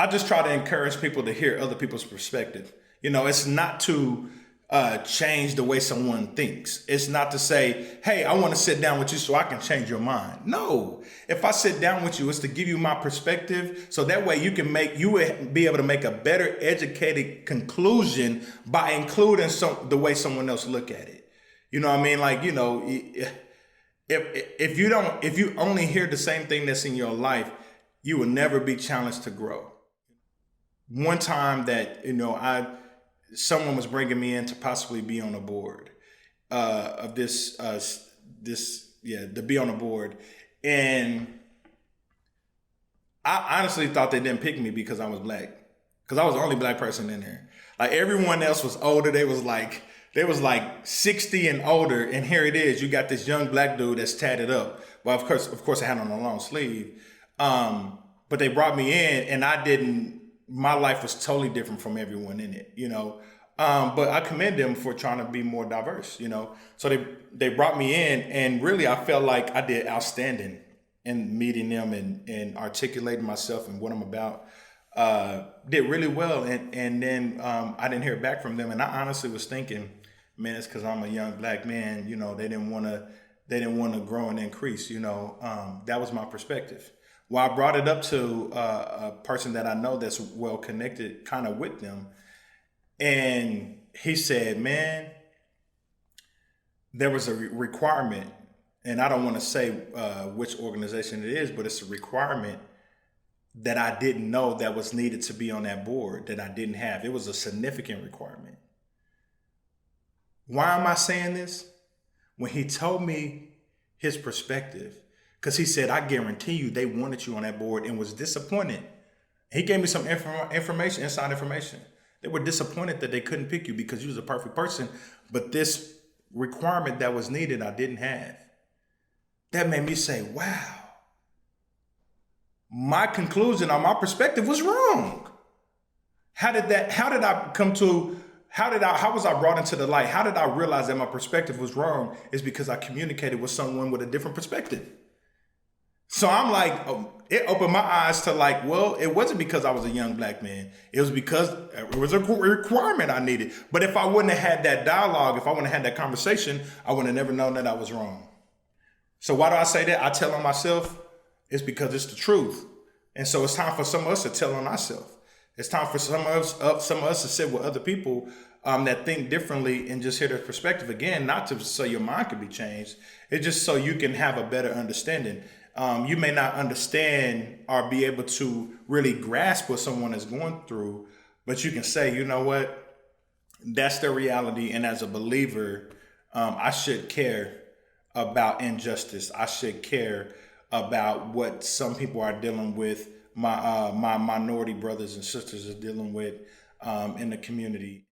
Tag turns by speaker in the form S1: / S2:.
S1: I just try to encourage people to hear other people's perspective. It's not to change the way someone thinks. It's not to say, hey, I want to sit down with you so I can change your mind. No, if I sit down with you, it's to give you my perspective. So that way you would be able to make a better educated conclusion by including the way someone else look at it. You know what I mean? Like, if you only hear the same thing that's in your life, you will never be challenged to grow. One time that, someone was bringing me in to possibly be on a board of to be on a board. And I honestly thought they didn't pick me because I was black, because I was the only black person in there. Like everyone else was older. They was like 60 and older. And here it is. You got this young black dude that's tatted up. Well, of course I had on a long sleeve. But they brought me in and my life was totally different from everyone in it, but I commend them for trying to be more diverse, So they brought me in, and really I felt like I did outstanding in meeting them and articulating myself and what I'm about. Did really well, and then I didn't hear back from them, and I honestly was thinking, man, it's because I'm a young black man. They didn't want to grow and increase. That was my perspective. Well, I brought it up to a person that I know that's well connected kind of with them. And he said, man, there was a requirement, and I don't want to say which organization it is, but it's a requirement that I didn't know that was needed to be on that board that I didn't have. It was a significant requirement. Why am I saying this? When he told me his perspective, because he said, I guarantee you they wanted you on that board and was disappointed. He gave me some information, inside information. They were disappointed that they couldn't pick you because you was a perfect person, but this requirement that was needed, I didn't have. That made me say, wow, my conclusion on my perspective was wrong. How was I brought into the light? How did I realize that my perspective was wrong? Is because I communicated with someone with a different perspective. So I'm like, it opened my eyes to like, well, it wasn't because I was a young black man. It was because it was a requirement I needed. But if I wouldn't have had that dialogue, if I wouldn't have had that conversation, I would have never known that I was wrong. So why do I say that? I tell on myself, it's because it's the truth. And so it's time for some of us to tell on ourselves. It's time for some of us to sit with other people that think differently and just hear their perspective. Again, not so your mind can be changed. It's just so you can have a better understanding. You may not understand or be able to really grasp what someone is going through, but you can say, you know what, that's their reality. And as a believer, I should care about injustice. I should care about what some people are dealing with, my minority brothers and sisters are dealing with in the community.